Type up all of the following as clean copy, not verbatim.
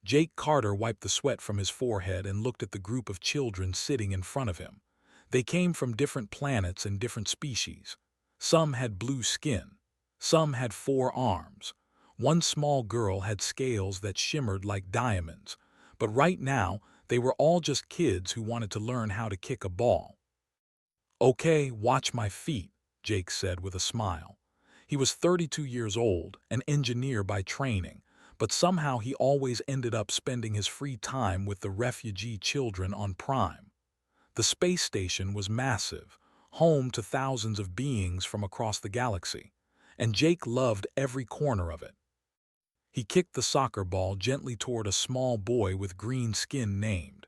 Jake Carter wiped the sweat from his forehead and looked at the group of children sitting in front of him. They came from different planets and different species. Some had blue skin. Some had 4 arms. One small girl had scales that shimmered like diamonds. But right now, they were all just kids who wanted to learn how to kick a ball. "Okay, watch my feet," Jake said with a smile. He was 32 years old, an engineer by training, but somehow he always ended up spending his free time with the refugee children on Prime. The space station was massive, home to thousands of beings from across the galaxy, and Jake loved every corner of it. He kicked the soccer ball gently toward a small boy with green skin named.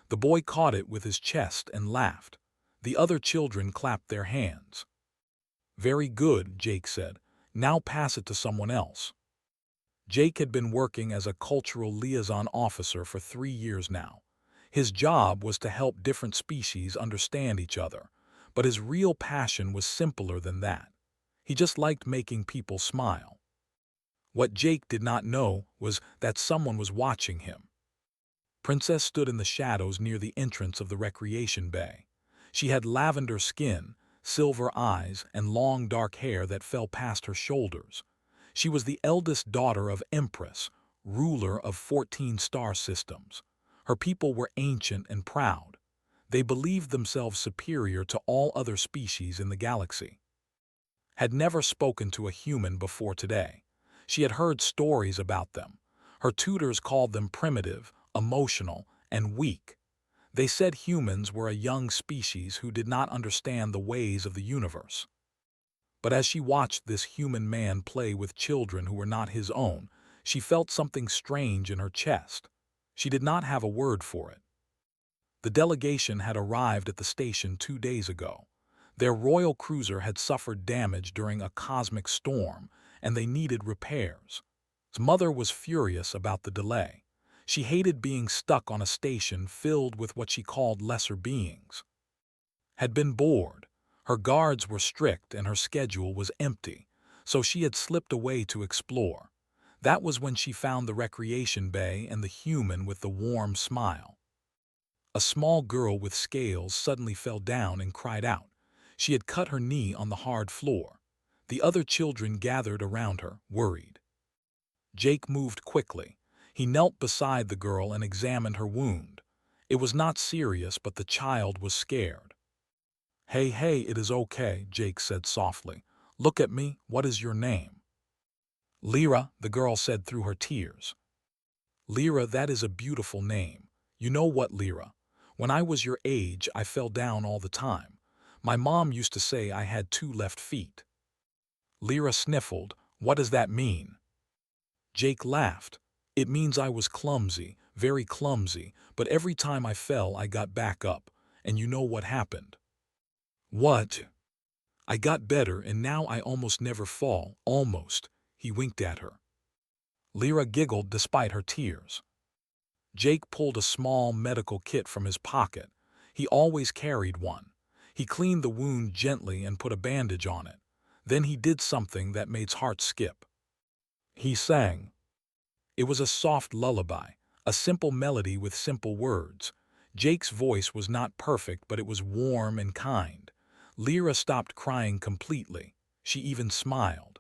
The boy caught it with his chest and laughed. The other children clapped their hands. "Very good," Jake said. "Now pass it to someone else." Jake had been working as a cultural liaison officer for 3 years now. His job was to help different species understand each other, but his real passion was simpler than that. He just liked making people smile. What Jake did not know was that someone was watching him. Princess stood in the shadows near the entrance of the recreation bay. She had lavender skin, silver eyes, and long dark hair that fell past her shoulders. She was the eldest daughter of Empress, ruler of 14 star systems. Her people were ancient and proud. They believed themselves superior to all other species in the galaxy. Had never spoken to a human before today. She had heard stories about them. Her tutors called them primitive, emotional, and weak. They said humans were a young species who did not understand the ways of the universe. But as she watched this human man play with children who were not his own, she felt something strange in her chest. She did not have a word for it. The delegation had arrived at the station 2 days ago. Their royal cruiser had suffered damage during a cosmic storm, and they needed repairs. His mother was furious about the delay. She hated being stuck on a station filled with what she called lesser beings. Had been bored. Her guards were strict and her schedule was empty, so she had slipped away to explore. That was when she found the recreation bay and the human with the warm smile. A small girl with scales suddenly fell down and cried out. She had cut her knee on the hard floor. The other children gathered around her, worried. Jake moved quickly. He knelt beside the girl and examined her wound. It was not serious, but the child was scared. "Hey, hey, it is okay," Jake said softly. "Look at me. What is your name?" "Lyra," the girl said through her tears. "Lyra, that is a beautiful name. You know what, Lyra? When I was your age, I fell down all the time. My mom used to say I had 2 left feet." Lyra sniffled. "What does that mean?" Jake laughed. "It means I was clumsy, very clumsy, but every time I fell I got back up. And you know what happened?" "What?" "I got better and now I almost never fall, almost." He winked at her. Lyra giggled despite her tears. Jake pulled a small medical kit from his pocket. He always carried one. He cleaned the wound gently and put a bandage on it. Then he did something that made his heart skip. He sang. It was a soft lullaby, a simple melody with simple words. Jake's voice was not perfect, but it was warm and kind. Lyra stopped crying completely. She even smiled.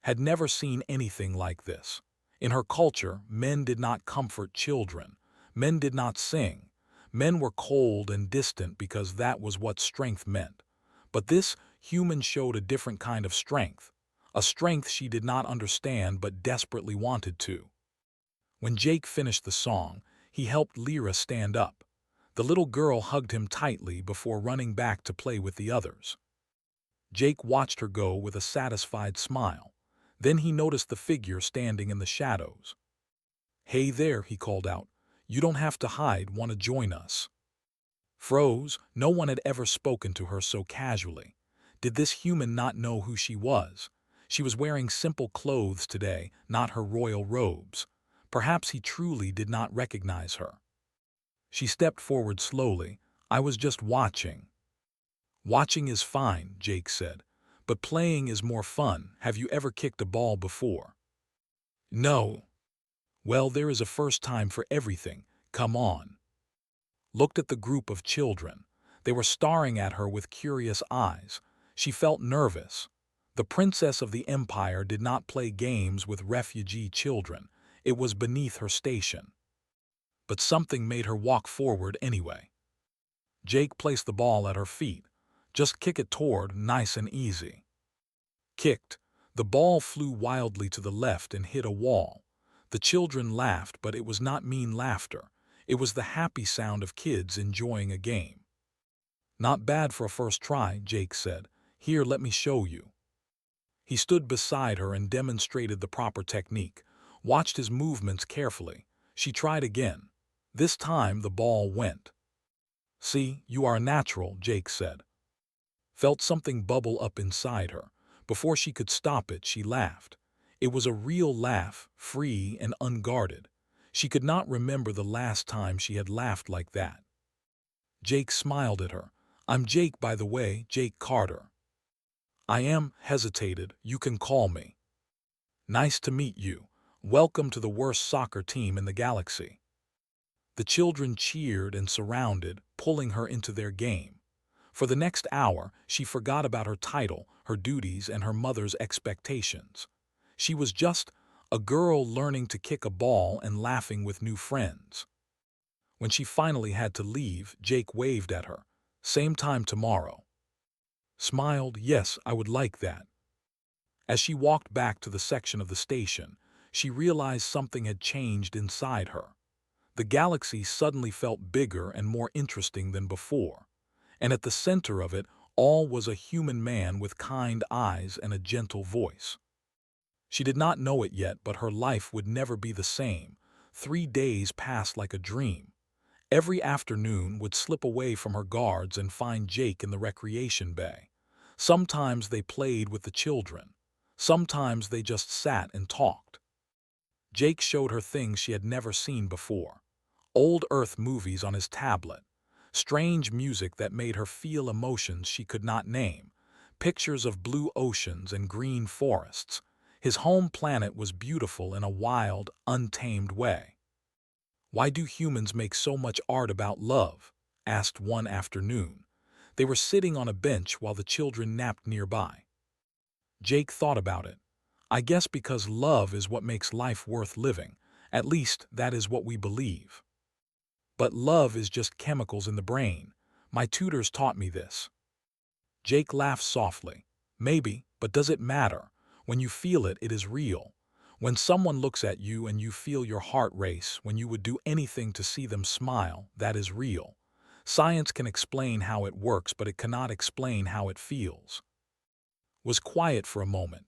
Had never seen anything like this. In her culture, men did not comfort children. Men did not sing. Men were cold and distant because that was what strength meant. But this human showed a different kind of strength, a strength she did not understand but desperately wanted to. When Jake finished the song, he helped Lyra stand up. The little girl hugged him tightly before running back to play with the others. Jake watched her go with a satisfied smile. Then he noticed the figure standing in the shadows. "Hey there," he called out. "You don't have to hide. Want to join us?" Froze. No one had ever spoken to her so casually. Did this human not know who she was? She was wearing simple clothes today, not her royal robes. Perhaps he truly did not recognize her. She stepped forward slowly. "I was just watching." "Watching is fine," Jake said. "But playing is more fun. Have you ever kicked a ball before?" "No." Well, there is a first time for everything. Come on. Looked at the group of children. They were staring at her with curious eyes. She felt nervous. The princess of the empire did not play games with refugee children. It was beneath her station. But something made her walk forward anyway. Jake placed the ball at her feet. Just kick it toward, nice and easy. Kicked. The ball flew wildly to the left and hit a wall. The children laughed, but it was not mean laughter. It was the happy sound of kids enjoying a game. Not bad for a first try, Jake said. Here, let me show you. He stood beside her and demonstrated the proper technique, watched his movements carefully. She tried again. This time the ball went. See, you are a natural, Jake said. Felt something bubble up inside her. Before she could stop it, she laughed. It was a real laugh, free and unguarded. She could not remember the last time she had laughed like that. Jake smiled at her. I'm Jake, by the way, Jake Carter. I am, hesitated, you can call me. Nice to meet you. Welcome to the worst soccer team in the galaxy. The children cheered and surrounded, pulling her into their game. For the next hour, she forgot about her title, her duties, and her mother's expectations. She was just a girl learning to kick a ball and laughing with new friends. When she finally had to leave, Jake waved at her. Same time tomorrow. Smiled, yes, I would like that. As she walked back to the section of the station, she realized something had changed inside her. The galaxy suddenly felt bigger and more interesting than before. And at the center of it all was a human man with kind eyes and a gentle voice. She did not know it yet, but her life would never be the same. 3 days passed like a dream. Every afternoon would slip away from her guards and find Jake in the recreation bay. Sometimes they played with the children. Sometimes they just sat and talked. Jake showed her things she had never seen before. Old Earth movies on his tablet. Strange music that made her feel emotions she could not name. Pictures of blue oceans and green forests. His home planet was beautiful in a wild, untamed way. Why do humans make so much art about love? Asked one afternoon. They were sitting on a bench while the children napped nearby. Jake thought about it. I guess because love is what makes life worth living. At least, that is what we believe. But love is just chemicals in the brain. My tutors taught me this. Jake laughed softly. Maybe, but does it matter? When you feel it, it is real. When someone looks at you and you feel your heart race, when you would do anything to see them smile, that is real. Science can explain how it works, but it cannot explain how it feels. Was quiet for a moment.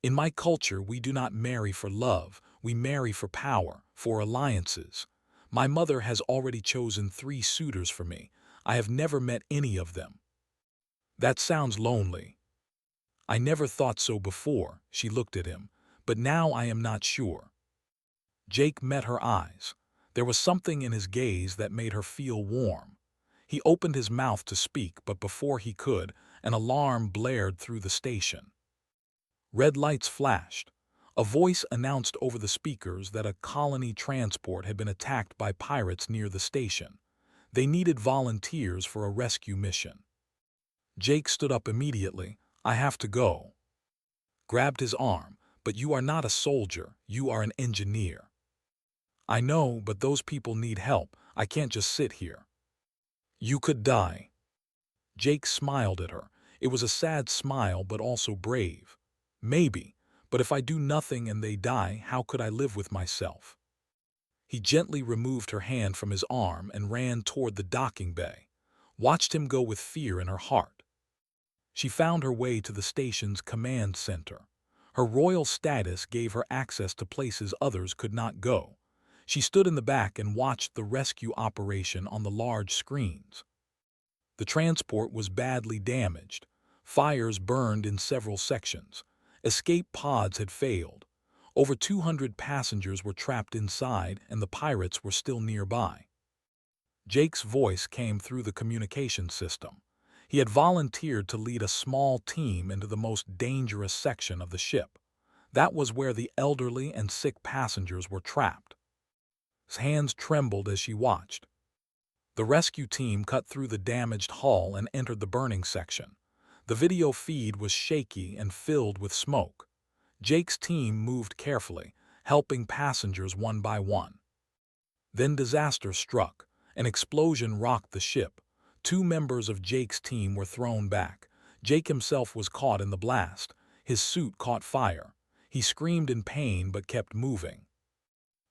In my culture, we do not marry for love. We marry for power, for alliances. My mother has already chosen 3 suitors for me. I have never met any of them. That sounds lonely. I never thought so before, she looked at him, but now I am not sure. Jake met her eyes. There was something in his gaze that made her feel warm. He opened his mouth to speak, but before he could, an alarm blared through the station. Red lights flashed. A voice announced over the speakers that a colony transport had been attacked by pirates near the station. They needed volunteers for a rescue mission. Jake stood up immediately. I have to go. Grabbed his arm. But you are not a soldier, you are an engineer. I know, but those people need help. I can't just sit here. You could die. Jake smiled at her. It was a sad smile, but also brave. Maybe, but if I do nothing and they die, how could I live with myself? He gently removed her hand from his arm and ran toward the docking bay. Watched him go with fear in her heart. She found her way to the station's command center. Her royal status gave her access to places others could not go. She stood in the back and watched the rescue operation on the large screens. The transport was badly damaged. Fires burned in several sections. Escape pods had failed. Over 200 passengers were trapped inside, and the pirates were still nearby. Jake's voice came through the communication system. He had volunteered to lead a small team into the most dangerous section of the ship. That was where the elderly and sick passengers were trapped. His hands trembled as she watched. The rescue team cut through the damaged hull and entered the burning section. The video feed was shaky and filled with smoke. Jake's team moved carefully, helping passengers one by one. Then disaster struck. An explosion rocked the ship. 2 members of Jake's team were thrown back. Jake himself was caught in the blast. His suit caught fire. He screamed in pain but kept moving.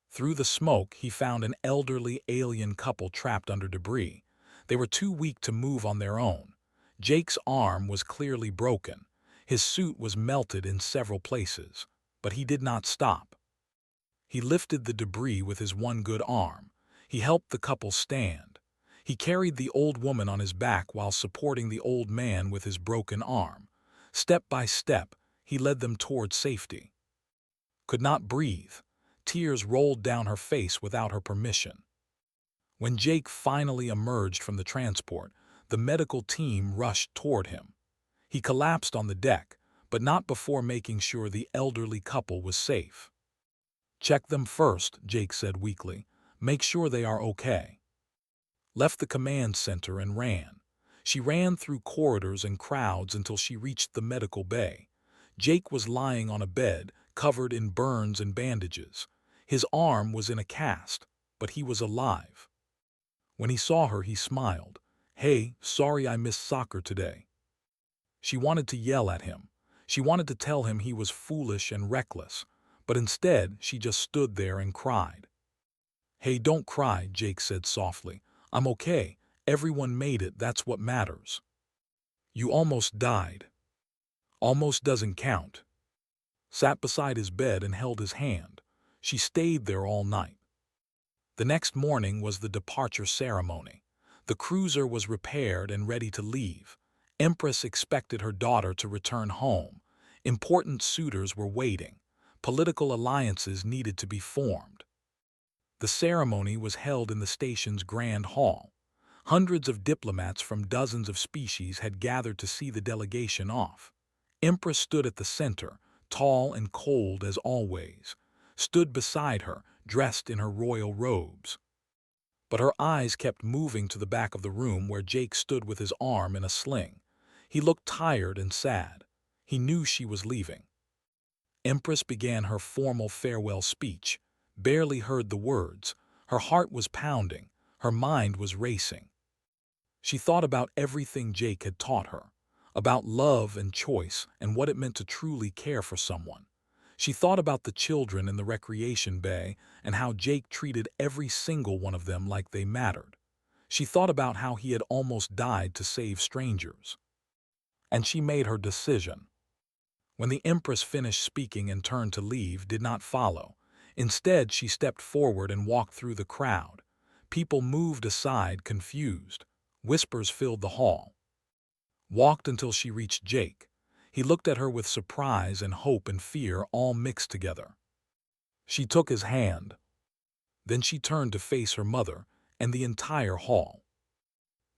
Through the smoke, he found an elderly alien couple trapped under debris. They were too weak to move on their own. Jake's arm was clearly broken. His suit was melted in several places, but he did not stop. He lifted the debris with his one good arm. He helped the couple stand. He carried the old woman on his back while supporting the old man with his broken arm. Step by step, he led them toward safety. Could not breathe. Tears rolled down her face without her permission. When Jake finally emerged from the transport, the medical team rushed toward him. He collapsed on the deck, but not before making sure the elderly couple was safe. "Check them first," Jake said weakly. "Make sure they are okay." Left the command center and ran. She ran through corridors and crowds until she reached the medical bay. Jake was lying on a bed, covered in burns and bandages. His arm was in a cast, but he was alive. When he saw her, he smiled. "Hey, sorry I missed soccer today." She wanted to yell at him. She wanted to tell him he was foolish and reckless, but instead she just stood there and cried. "Hey, don't cry," Jake said softly. "I'm okay. Everyone made it, that's what matters." "You almost died." "Almost doesn't count." Sat beside his bed and held his hand. She stayed there all night. The next morning was the departure ceremony. The cruiser was repaired and ready to leave. Empress expected her daughter to return home. Important suitors were waiting. Political alliances needed to be formed. The ceremony was held in the station's grand hall. Hundreds of diplomats from dozens of species had gathered to see the delegation off. Empress stood at the center, tall and cold as always. Stood beside her, dressed in her royal robes. But her eyes kept moving to the back of the room where Jake stood with his arm in a sling. He looked tired and sad. He knew she was leaving. Empress began her formal farewell speech. Barely heard the words. Her heart was pounding. Her mind was racing. She thought about everything Jake had taught her, about love and choice and what it meant to truly care for someone. She thought about the children in the recreation bay and how Jake treated every single one of them like they mattered. She thought about how he had almost died to save strangers. And she made her decision. When the Empress finished speaking and turned to leave, did not follow. Instead, she stepped forward and walked through the crowd. People moved aside, confused. Whispers filled the hall. Walked until she reached Jake. He looked at her with surprise and hope and fear all mixed together. She took his hand. Then she turned to face her mother and the entire hall.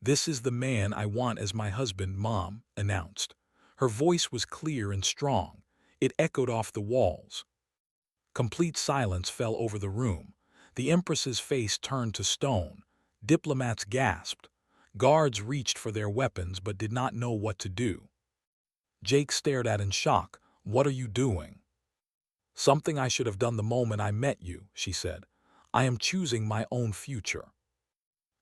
"This is the man I want as my husband," Mom announced. Her voice was clear and strong. It echoed off the walls. Complete silence fell over the room. The Empress's face turned to stone. Diplomats gasped. Guards reached for their weapons but did not know what to do. Jake stared at in shock. "What are you doing?" "Something I should have done the moment I met you," she said. "I am choosing my own future."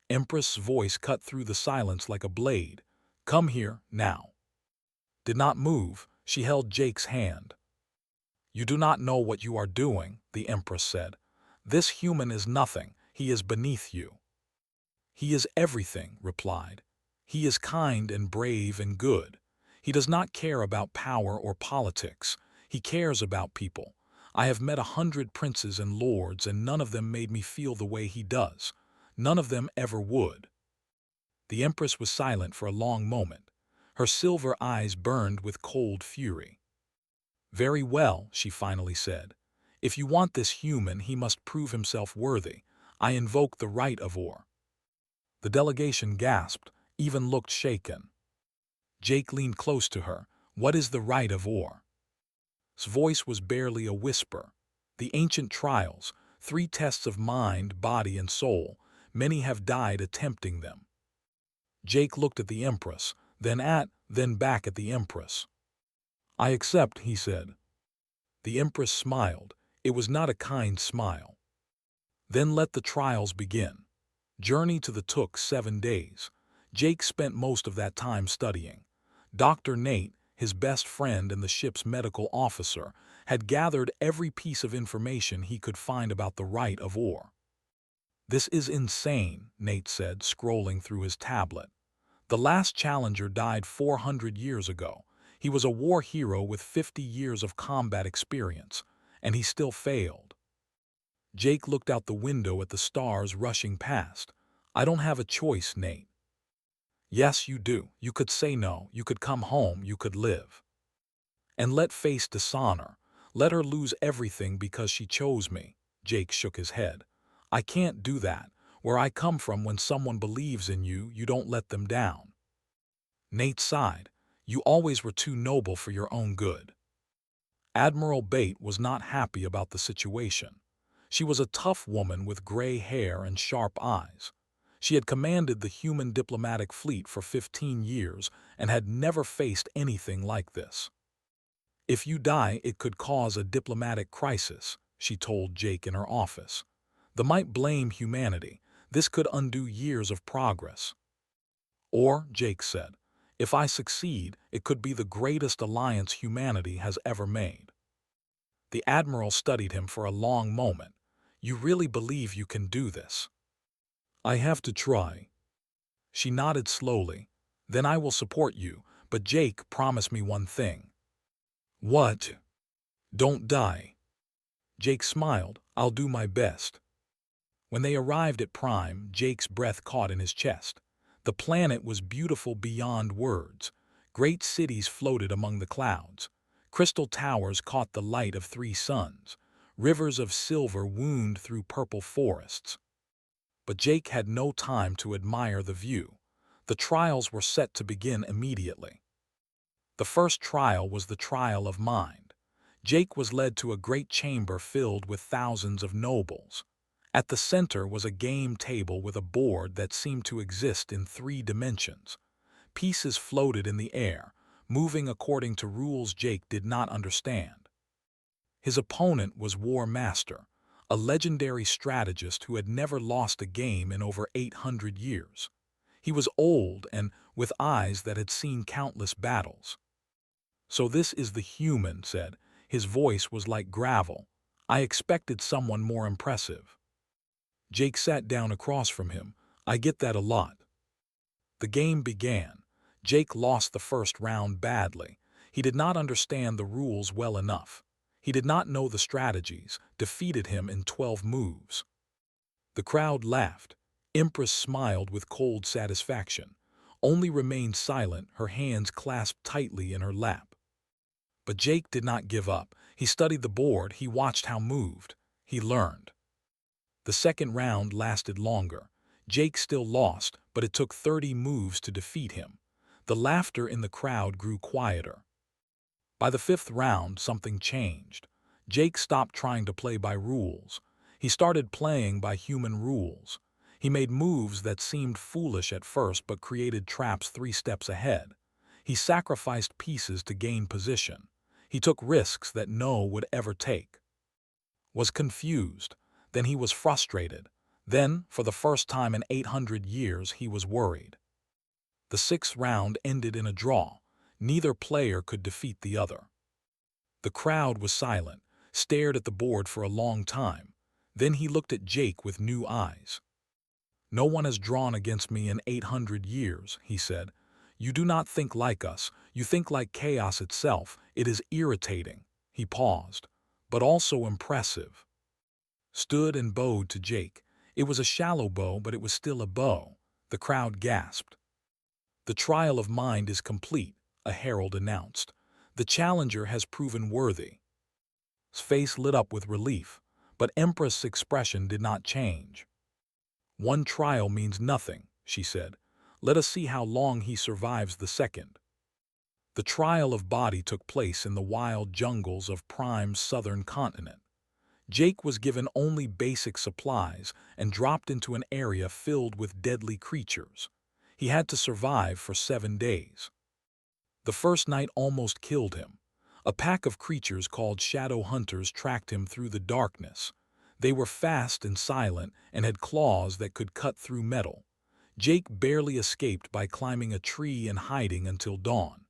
Empress's voice cut through the silence like a blade. "Come here, now." Did not move. She held Jake's hand. "You do not know what you are doing," the Empress said. "This human is nothing. He is beneath you." "He is everything," replied. "He is kind and brave and good. He does not care about power or politics. He cares about people. I have met 100 princes and lords, and none of them made me feel the way he does. None of them ever would." The Empress was silent for a long moment. Her silver eyes burned with cold fury. "Very well," she finally said. "If you want this human, he must prove himself worthy. I invoke the right of war." The delegation gasped, even looked shaken. Jake leaned close to her. "What is the right of war?" His voice was barely a whisper. "The ancient trials, 3 tests of mind, body, and soul. Many have died attempting them. Jake looked at the Empress, then back at the Empress. I accept, he said. The Empress smiled. It was not a kind smile. Then let the trials begin. Journey to the took 7 days. Jake spent most of that time studying. Dr. Nate, his best friend and the ship's medical officer, had gathered every piece of information he could find about the rite of war. This is insane, Nate said, scrolling through his tablet. The last challenger died 400 years ago. He was a war hero with 50 years of combat experience, and he still failed. Jake looked out the window at the stars rushing past. I don't have a choice, Nate. Yes, you do. You could say no. You could come home. You could live. And let face dishonor. Let her lose everything because she chose me. Jake shook his head. I can't do that. Where I come from, when someone believes in you, you don't let them down. Nate sighed. You always were too noble for your own good. Admiral Bate was not happy about the situation. She was a tough woman with gray hair and sharp eyes. She had commanded the human diplomatic fleet for 15 years and had never faced anything like this. If you die, it could cause a diplomatic crisis, she told Jake in her office. They might blame humanity. This could undo years of progress. Or, Jake said, if I succeed, it could be the greatest alliance humanity has ever made. The Admiral studied him for a long moment. You really believe you can do this? I have to try. She nodded slowly. Then I will support you, but Jake, promise me one thing. What? Don't die. Jake smiled. I'll do my best. When they arrived at Prime, Jake's breath caught in his chest. The planet was beautiful beyond words. Great cities floated among the clouds. Crystal towers caught the light of 3 suns. Rivers of silver wound through purple forests. But Jake had no time to admire the view. The trials were set to begin immediately. The first trial was the trial of mind. Jake was led to a great chamber filled with thousands of nobles. At the center was a game table with a board that seemed to exist in 3 dimensions. Pieces floated in the air, moving according to rules Jake did not understand. His opponent was War Master, a legendary strategist who had never lost a game in over 800 years. He was old and with eyes that had seen countless battles. So this is the human, said. His voice was like gravel. I expected someone more impressive. Jake sat down across from him. I get that a lot. The game began. Jake lost the first round badly. He did not understand the rules well enough. He did not know the strategies, defeated him in 12 moves. The crowd laughed. Empress smiled with cold satisfaction. Only remained silent, her hands clasped tightly in her lap. But Jake did not give up. He studied the board, he watched how moved. He learned. The second round lasted longer. Jake still lost, but it took 30 moves to defeat him. The laughter in the crowd grew quieter. By the 5th round, something changed. Jake stopped trying to play by rules. He started playing by human rules. He made moves that seemed foolish at first but created traps 3 steps ahead. He sacrificed pieces to gain position. He took risks that no would ever take. Was confused. Then he was frustrated. Then, for the first time in 800 years, he was worried. The 6th round ended in a draw. Neither player could defeat the other. The crowd was silent, stared at the board for a long time. Then he looked at Jake with new eyes. No one has drawn against me in 800 years, he said. You do not think like us. You think like chaos itself. It is irritating. He paused, but also impressive. Stood and bowed to Jake. It was a shallow bow, but it was still a bow. The crowd gasped. The trial of mind is complete, a herald announced. The challenger has proven worthy. His face lit up with relief, but Empress' expression did not change. One trial means nothing, she said. Let us see how long he survives the second. The trial of body took place in the wild jungles of Prime's southern continent. Jake was given only basic supplies and dropped into an area filled with deadly creatures. He had to survive for 7 days. The first night almost killed him. A pack of creatures called shadow hunters tracked him through the darkness. They were fast and silent and had claws that could cut through metal. Jake barely escaped by climbing a tree and hiding until dawn.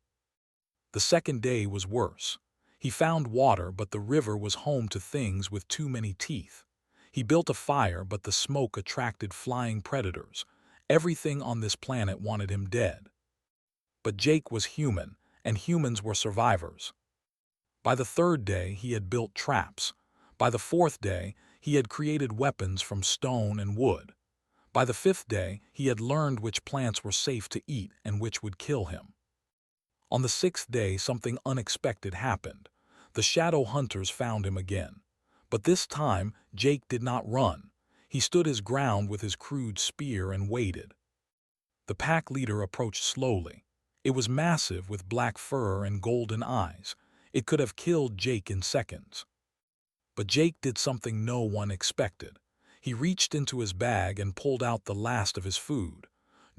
The second day was worse. He found water, but the river was home to things with too many teeth. He built a fire, but the smoke attracted flying predators. Everything on this planet wanted him dead. But Jake was human, and humans were survivors. By the third day, he had built traps. By the fourth day, he had created weapons from stone and wood. By the fifth day, he had learned which plants were safe to eat and which would kill him. On the sixth day, something unexpected happened. The shadow hunters found him again. But this time, Jake did not run. He stood his ground with his crude spear and waited. The pack leader approached slowly. It was massive with black fur and golden eyes. It could have killed Jake in seconds. But Jake did something no one expected. He reached into his bag and pulled out the last of his food,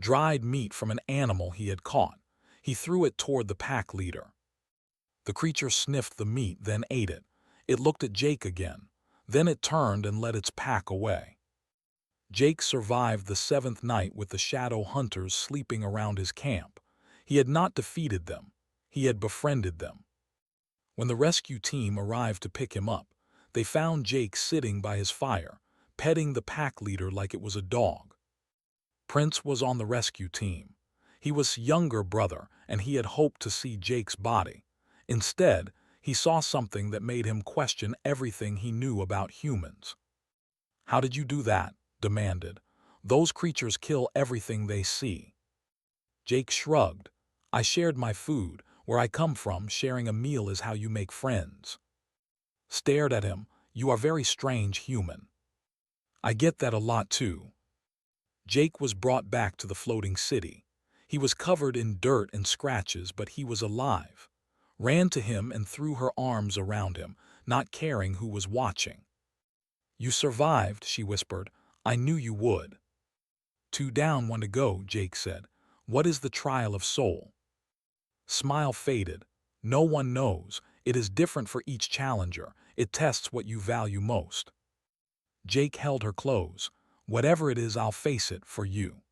dried meat from an animal he had caught. He threw it toward the pack leader. The creature sniffed the meat, then ate it. It looked at Jake again. Then it turned and led its pack away. Jake survived the seventh night with the shadow hunters sleeping around his camp. He had not defeated them. He had befriended them. When the rescue team arrived to pick him up, they found Jake sitting by his fire, petting the pack leader like it was a dog. Prince was on the rescue team. He was younger brother, and he had hoped to see Jake's body. Instead, he saw something that made him question everything he knew about humans. "How did you do that?" demanded. "Those creatures kill everything they see." Jake shrugged. "I shared my food. Where I come from, sharing a meal is how you make friends." Stared at him. "You are very strange human." "I get that a lot too." Jake was brought back to the floating city. He was covered in dirt and scratches, but he was alive. Ran to him and threw her arms around him, not caring who was watching. "You survived," she whispered. "I knew you would." "Two down, one to go," Jake said. "What is the trial of soul?" Smile faded. "No one knows. It is different for each challenger. It tests what you value most." Jake held her close. "Whatever it is, I'll face it for you."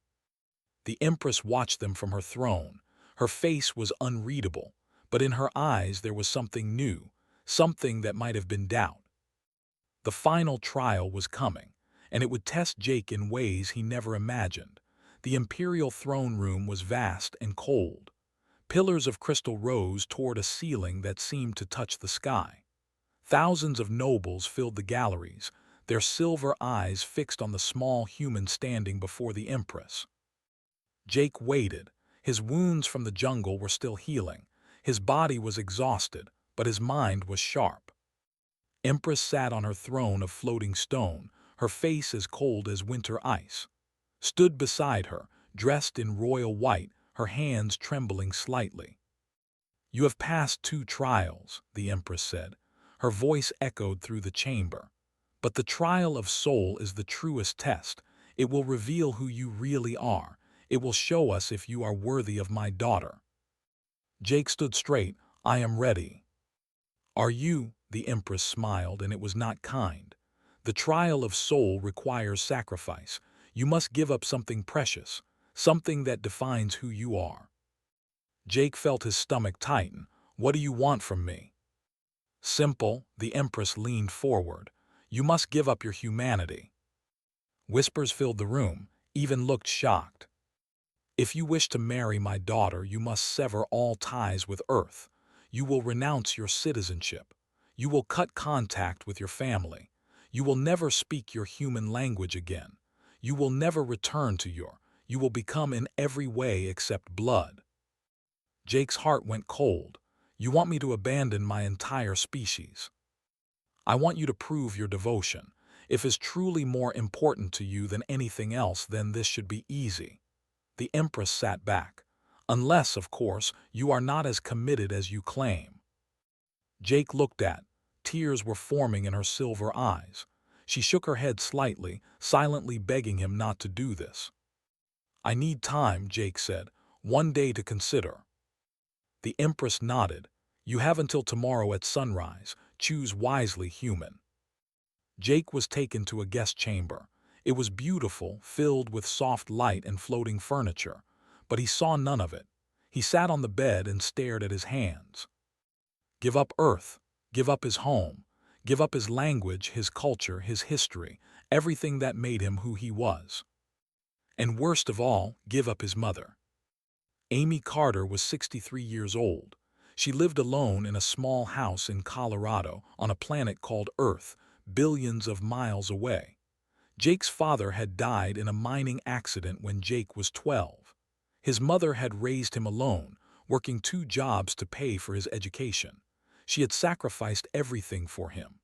The Empress watched them from her throne. Her face was unreadable, but in her eyes there was something new, something that might have been doubt. The final trial was coming, and it would test Jake in ways he never imagined. The imperial throne room was vast and cold. Pillars of crystal rose toward a ceiling that seemed to touch the sky. Thousands of nobles filled the galleries, their silver eyes fixed on the small human standing before the Empress. Jake waited. His wounds from the jungle were still healing. His body was exhausted, but his mind was sharp. Empress sat on her throne of floating stone, her face as cold as winter ice. Stood beside her, dressed in royal white, her hands trembling slightly. "You have passed 2 trials," the Empress said. Her voice echoed through the chamber. "But the trial of soul is the truest test. It will reveal who you really are. It will show us if you are worthy of my daughter." Jake stood straight. "I am ready." "Are you?" The Empress smiled, and it was not kind. "The trial of soul requires sacrifice. You must give up something precious, something that defines who you are." Jake felt his stomach tighten. "What do you want from me?" "Simple." The Empress leaned forward. "You must give up your humanity." Whispers filled the room. Even looked shocked. "If you wish to marry my daughter, you must sever all ties with Earth. You will renounce your citizenship. You will cut contact with your family. You will never speak your human language again. You will never return to you will become in every way except blood." Jake's heart went cold. "You want me to abandon my entire species?" "I want you to prove your devotion. If it's truly more important to you than anything else, then this should be easy." The Empress sat back. "Unless, of course, you are not as committed as you claim." Jake looked at, Tears were forming in her silver eyes. She shook her head slightly, silently begging him not to do this. "I need time," Jake said. "One day to consider." The Empress nodded. "You have until tomorrow at sunrise. Choose wisely, human." Jake was taken to a guest chamber. It was beautiful, filled with soft light and floating furniture, but he saw none of it. He sat on the bed and stared at his hands. Give up Earth, give up his home, give up his language, his culture, his history, everything that made him who he was. And worst of all, give up his mother. Amy Carter was 63 years old. She lived alone in a small house in Colorado on a planet called Earth, billions of miles away. Jake's father had died in a mining accident when Jake was 12. His mother had raised him alone, working 2 jobs to pay for his education. She had sacrificed everything for him.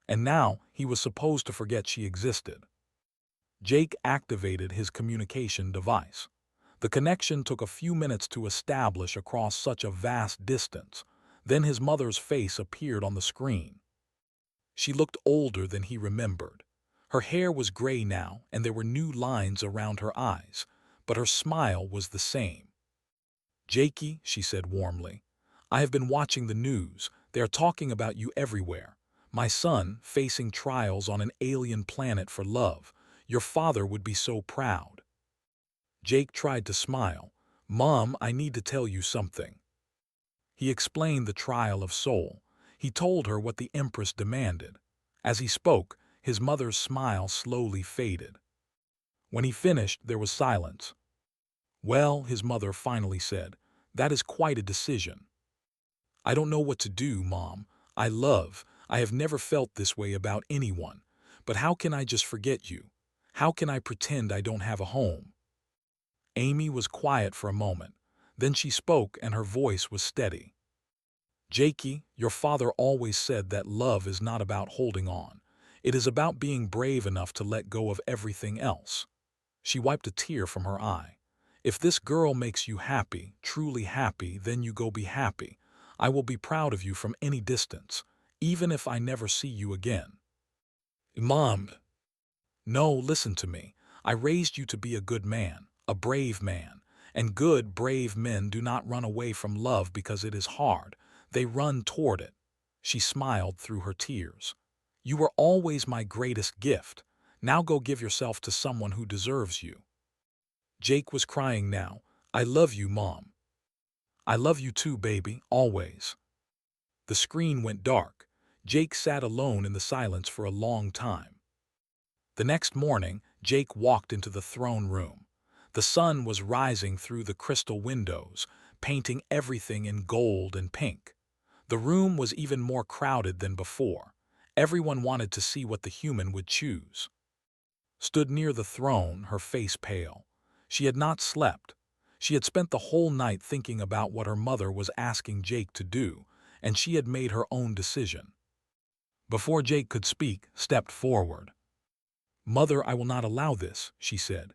And now he was supposed to forget she existed. Jake activated his communication device. The connection took a few minutes to establish across such a vast distance. Then his mother's face appeared on the screen. She looked older than he remembered. Her hair was gray now, and there were new lines around her eyes, but her smile was the same. "Jakey," she said warmly, "I have been watching the news. They are talking about you everywhere. My son, facing trials on an alien planet for love. Your father would be so proud." Jake tried to smile. "Mom, I need to tell you something." He explained the trial of soul. He told her what the Empress demanded. As he spoke, his mother's smile slowly faded. When he finished, there was silence. "Well," his mother finally said, "that is quite a decision." "I don't know what to do, Mom. I have never felt this way about anyone. But how can I just forget you? How can I pretend I don't have a home?" Amy was quiet for a moment. Then she spoke, and her voice was steady. "Jakey, your father always said that love is not about holding on. It is about being brave enough to let go of everything else." She wiped a tear from her eye. "If this girl makes you happy, truly happy, then you go be happy. I will be proud of you from any distance, even if I never see you again." "Mom." "No, listen to me. I raised you to be a good man, a brave man. And good, brave men do not run away from love because it is hard. They run toward it." She smiled through her tears. "You were always my greatest gift. Now go give yourself to someone who deserves you." Jake was crying now. "I love you, Mom." "I love you too, baby, always." The screen went dark. Jake sat alone in the silence for a long time. The next morning, Jake walked into the throne room. The sun was rising through the crystal windows, painting everything in gold and pink. The room was even more crowded than before. Everyone wanted to see what the human would choose. Stood near the throne, her face pale. She had not slept. She had spent the whole night thinking about what her mother was asking Jake to do, and she had made her own decision. Before Jake could speak, stepped forward. "Mother, I will not allow this," she said.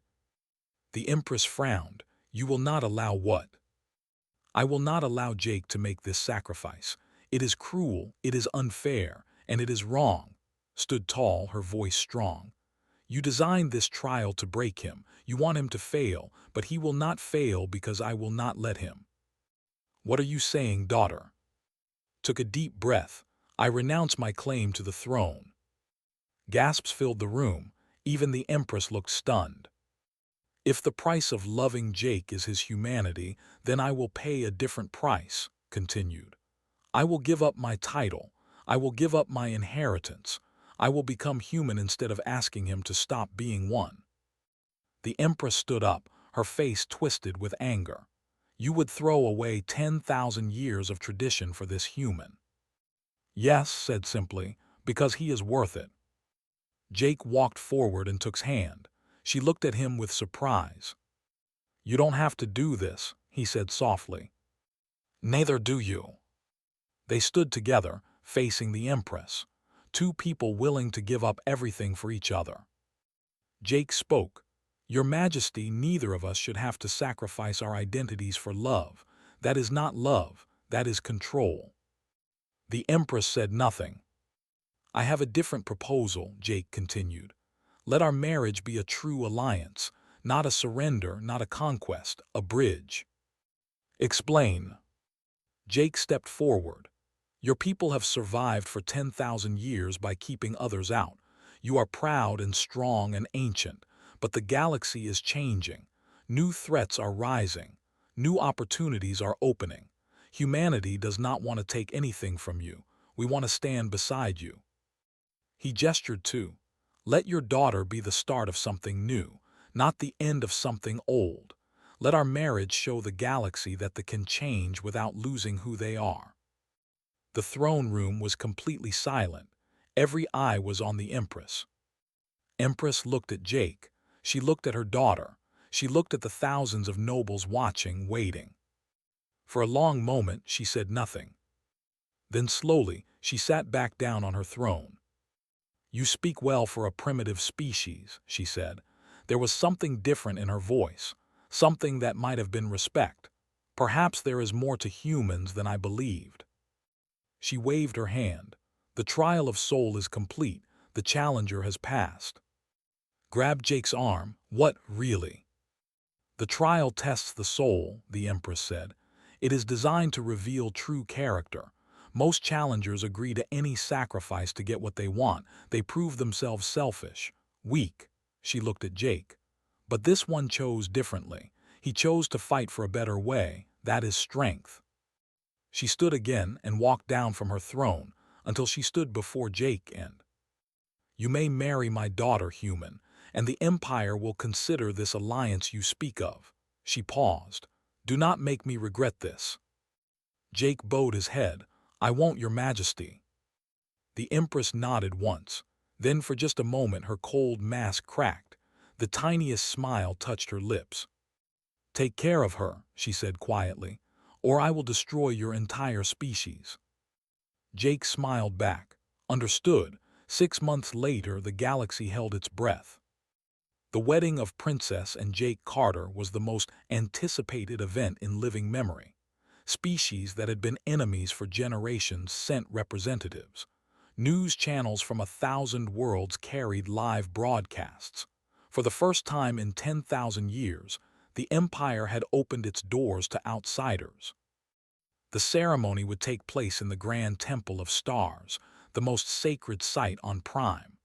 The Empress frowned. "You will not allow what?" "I will not allow Jake to make this sacrifice. It is cruel, it is unfair, and it is wrong." Stood tall, her voice strong. "You designed this trial to break him. You want him to fail, but he will not fail because I will not let him." "What are you saying, daughter?" Took a deep breath. "I renounce my claim to the throne." Gasps filled the room. Even the Empress looked stunned. "If the price of loving Jake is his humanity, then I will pay a different price," continued. "I will give up my title. I will give up my inheritance. I will become human instead of asking him to stop being one." The Empress stood up, her face twisted with anger. "You would throw away 10,000 years of tradition for this human." "Yes," said simply, "because he is worth it." Jake walked forward and took his hand. She looked at him with surprise. "You don't have to do this," he said softly. "Neither do you." They stood together, facing the Empress. Two people willing to give up everything for each other. Jake spoke. "Your Majesty, neither of us should have to sacrifice our identities for love. That is not love, that is control." The Empress said nothing. "I have a different proposal," Jake continued. "Let our marriage be a true alliance, not a surrender, not a conquest, a bridge." "Explain." Jake stepped forward. "Your people have survived for 10,000 years by keeping others out. You are proud and strong and ancient, but the galaxy is changing. New threats are rising. New opportunities are opening. Humanity does not want to take anything from you. We want to stand beside you." He gestured too. "Let your daughter be the start of something new, not the end of something old. Let our marriage show the galaxy that they can change without losing who they are." The throne room was completely silent. Every eye was on the Empress. Empress looked at Jake. She looked at her daughter. She looked at the thousands of nobles watching, waiting. For a long moment, she said nothing. Then slowly, she sat back down on her throne. "You speak well for a primitive species," she said. There was something different in her voice, something that might have been respect. "Perhaps there is more to humans than I believed." She waved her hand. "The trial of soul is complete. The challenger has passed." Grabbed Jake's arm. "What, really?" "The trial tests the soul," the Empress said. "It is designed to reveal true character. Most challengers agree to any sacrifice to get what they want. They prove themselves selfish, weak." She looked at Jake. "But this one chose differently. He chose to fight for a better way. That is strength." She stood again and walked down from her throne until she stood before Jake and, "You may marry my daughter, human, and the Empire will consider this alliance you speak of." She paused. "Do not make me regret this." Jake bowed his head. "I won't, Your Majesty." The Empress nodded once. Then for just a moment her cold mask cracked. The tiniest smile touched her lips. "Take care of her," she said quietly, "or I will destroy your entire species." Jake smiled back. "Understood." 6 months later, the galaxy held its breath. The wedding of Princess and Jake Carter was the most anticipated event in living memory. Species that had been enemies for generations sent representatives. News channels from 1,000 worlds carried live broadcasts. For the first time in 10,000 years, the Empire had opened its doors to outsiders. The ceremony would take place in the Grand Temple of Stars, the most sacred site on Prime.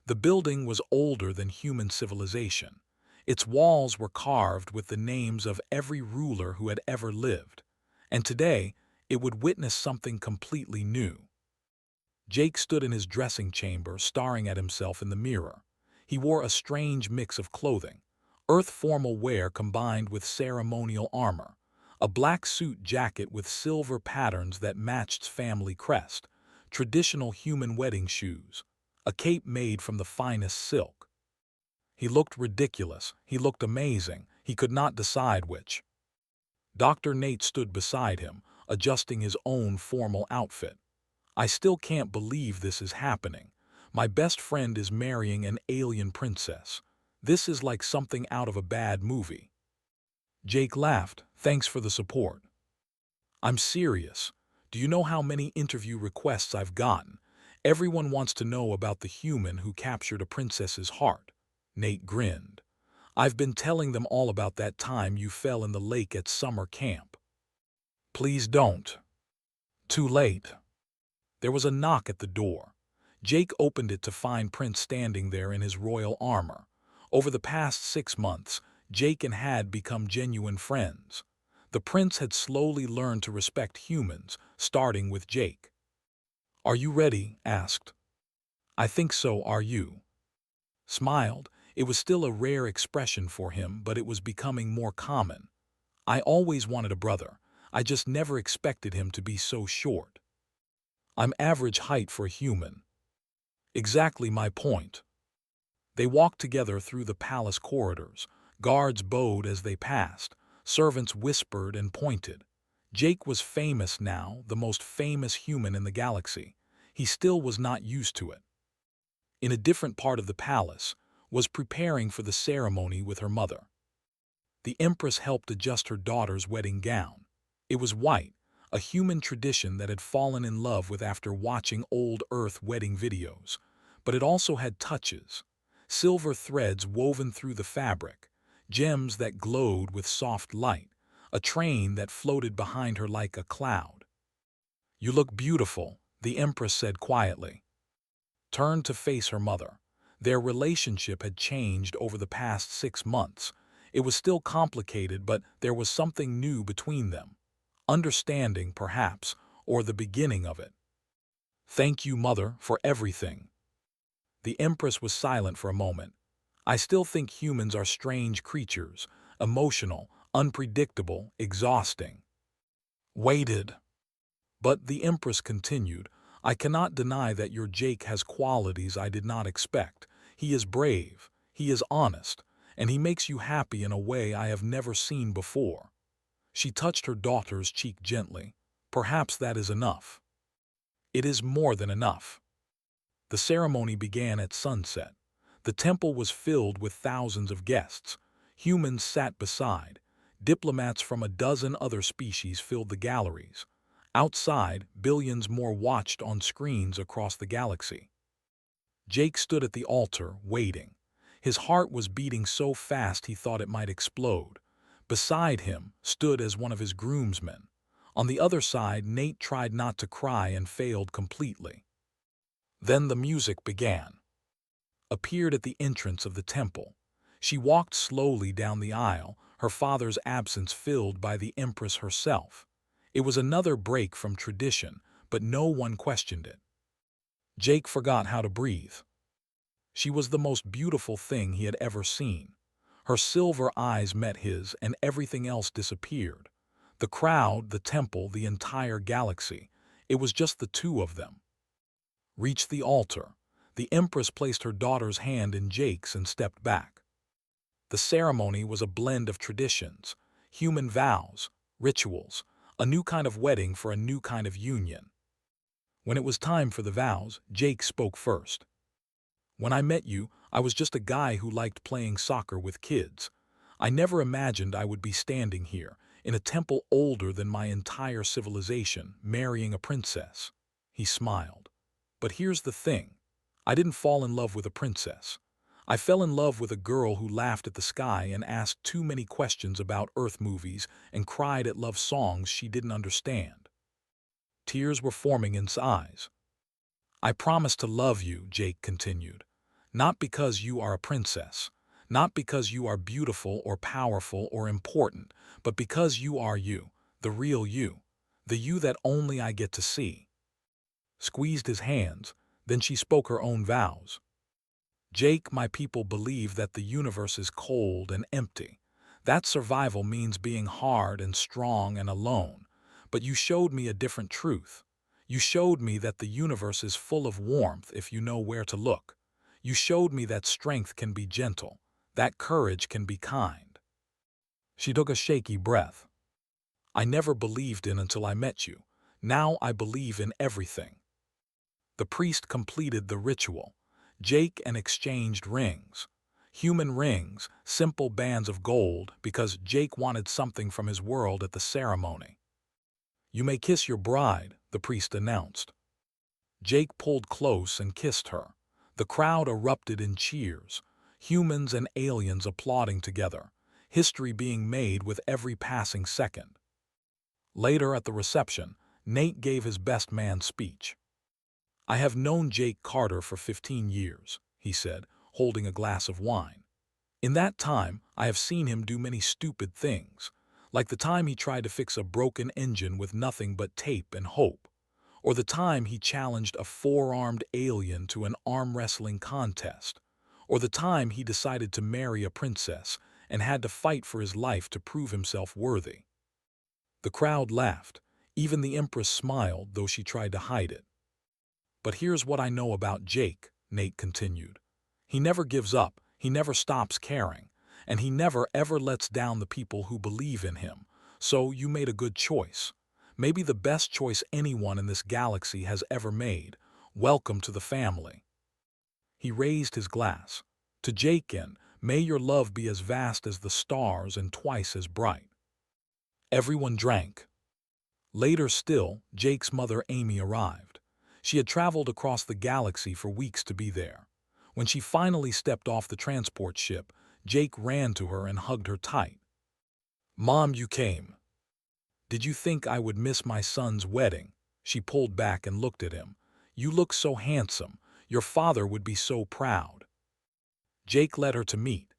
The building was older than human civilization. Its walls were carved with the names of every ruler who had ever lived. And today, it would witness something completely new. Jake stood in his dressing chamber, staring at himself in the mirror. He wore a strange mix of clothing. Earth formal wear combined with ceremonial armor. A black suit jacket with silver patterns that matched family crest. Traditional human wedding shoes. A cape made from the finest silk. He looked ridiculous. He looked amazing. He could not decide which. Dr. Nate stood beside him, adjusting his own formal outfit. "I still can't believe this is happening. My best friend is marrying an alien princess. This is like something out of a bad movie." Jake laughed. "Thanks for the support." "I'm serious. Do you know how many interview requests I've gotten? Everyone wants to know about the human who captured a princess's heart." Nate grinned. "I've been telling them all about that time you fell in the lake at summer camp." "Please don't." Too late. There was a knock at the door. Jake opened it to find Prince standing there in his royal armor. Over the past 6 months, Jake and had become genuine friends. The prince had slowly learned to respect humans, starting with Jake. "Are you ready?" asked. "I think so, are you?" Smiled. It was still a rare expression for him, but it was becoming more common. "I always wanted a brother. I just never expected him to be so short. I'm average height for a human." "Exactly my point." They walked together through the palace corridors. Guards bowed as they passed. Servants whispered and pointed. Jake was famous now, the most famous human in the galaxy. He still was not used to it. In a different part of the palace, was preparing for the ceremony with her mother. The Empress helped adjust her daughter's wedding gown. It was white, a human tradition that had fallen in love with after watching old Earth wedding videos. But it also had touches, silver threads woven through the fabric, gems that glowed with soft light, a train that floated behind her like a cloud. "You look beautiful," the Empress said quietly. Turned to face her mother. Their relationship had changed over the past 6 months. It was still complicated, but there was something new between them. Understanding, perhaps, or the beginning of it. "Thank you, Mother, for everything." The Empress was silent for a moment. "I still think humans are strange creatures, emotional, unpredictable, exhausting." Waited. But the Empress continued, "I cannot deny that your Jake has qualities I did not expect. He is brave, he is honest, and he makes you happy in a way I have never seen before." She touched her daughter's cheek gently. "Perhaps that is enough." "It is more than enough." The ceremony began at sunset. The temple was filled with thousands of guests. Humans sat beside. Diplomats from a dozen other species filled the galleries. Outside, billions more watched on screens across the galaxy. Jake stood at the altar, waiting. His heart was beating so fast he thought it might explode. Beside him stood as one of his groomsmen. On the other side, Nate tried not to cry and failed completely. Then the music began. Appeared at the entrance of the temple. She walked slowly down the aisle, her father's absence filled by the Empress herself. It was another break from tradition, but no one questioned it. Jake forgot how to breathe. She was the most beautiful thing he had ever seen. Her silver eyes met his, and everything else disappeared. The crowd, the temple, the entire galaxy. It was just the two of them. Reached the altar. The Empress placed her daughter's hand in Jake's and stepped back. The ceremony was a blend of traditions, human vows, rituals, a new kind of wedding for a new kind of union. When it was time for the vows, Jake spoke first. "When I met you, I was just a guy who liked playing soccer with kids. I never imagined I would be standing here, in a temple older than my entire civilization, marrying a princess." He smiled. "But here's the thing. I didn't fall in love with a princess. I fell in love with a girl who laughed at the sky and asked too many questions about Earth movies and cried at love songs she didn't understand." Tears were forming in his eyes. "I promise to love you," Jake continued. "Not because you are a princess, not because you are beautiful or powerful or important, but because you are you, the real you, the you that only I get to see." Squeezed his hands, then she spoke her own vows. "Jake, my people believe that the universe is cold and empty. That survival means being hard and strong and alone. But you showed me a different truth. You showed me that the universe is full of warmth if you know where to look. You showed me that strength can be gentle, that courage can be kind." She took a shaky breath. "I never believed in until I met you. Now I believe in everything." The priest completed the ritual. Jake and exchanged rings. Human rings, simple bands of gold, because Jake wanted something from his world at the ceremony. "You may kiss your bride," the priest announced. Jake pulled close and kissed her. The crowd erupted in cheers, humans and aliens applauding together, history being made with every passing second. Later at the reception, Nate gave his best man speech. "I have known Jake Carter for 15 years, he said, holding a glass of wine. "In that time, I have seen him do many stupid things, like the time he tried to fix a broken engine with nothing but tape and hope, or the time he challenged a four-armed alien to an arm-wrestling contest, or the time he decided to marry a princess and had to fight for his life to prove himself worthy." The crowd laughed. Even the Empress smiled, though she tried to hide it. "But here's what I know about Jake," Nate continued. "He never gives up, he never stops caring, and he never ever lets down the people who believe in him. So you made a good choice. Maybe the best choice anyone in this galaxy has ever made. Welcome to the family." He raised his glass. "To Jake, and may your love be as vast as the stars and twice as bright." Everyone drank. Later still, Jake's mother Amy arrived. She had traveled across the galaxy for weeks to be there. When she finally stepped off the transport ship, Jake ran to her and hugged her tight. "Mom, you came. Did you think I would miss my son's wedding?" She pulled back and looked at him. "You look so handsome. Your father would be so proud." Jake led her to meet.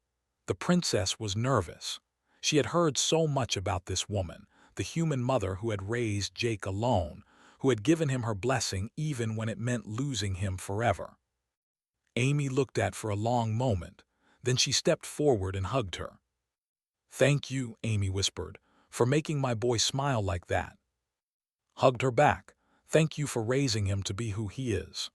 The princess was nervous. She had heard so much about this woman, the human mother who had raised Jake alone, who had given him her blessing even when it meant losing him forever. Amy looked at for a long moment. Then she stepped forward and hugged her. "Thank you," Amy whispered, "for making my boy smile like that." Hugged her back. "Thank you for raising him to be who he is."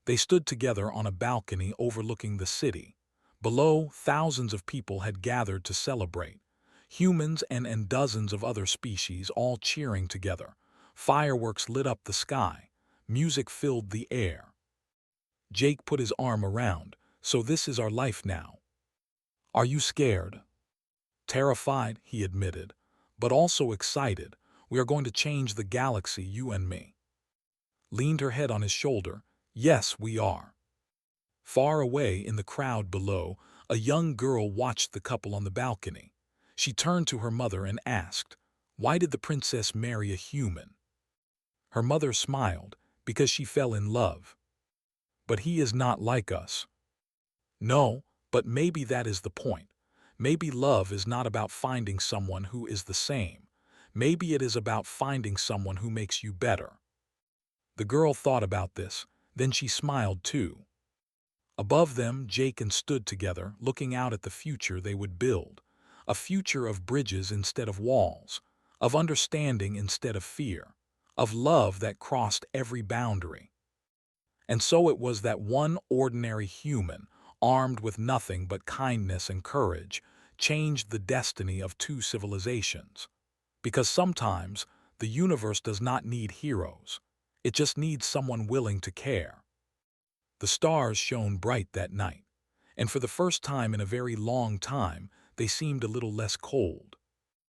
They stood together on a balcony overlooking the city. Below, thousands of people had gathered to celebrate. Humans and dozens of other species all cheering together. Fireworks lit up the sky. Music filled the air. Jake put his arm around. "So this is our life now." "Are you scared?" "Terrified," he admitted, "but also excited. We are going to change the galaxy, you and me." Leaned her head on his shoulder. "Yes, we are." Far away in the crowd below, a young girl watched the couple on the balcony. She turned to her mother and asked, "Why did the princess marry a human?" Her mother smiled, "Because she fell in love." "But he is not like us." "No, but maybe that is the point. Maybe love is not about finding someone who is the same. Maybe it is about finding someone who makes you better." The girl thought about this, then she smiled too. Above them, Jake and stood together, looking out at the future they would build. A future of bridges instead of walls, of understanding instead of fear, of love that crossed every boundary. And so it was that one ordinary human, armed with nothing but kindness and courage, changed the destiny of two civilizations. Because sometimes the universe does not need heroes. It just needs someone willing to care. The stars shone bright that night, and for the first time in a very long time, they seemed a little less cold.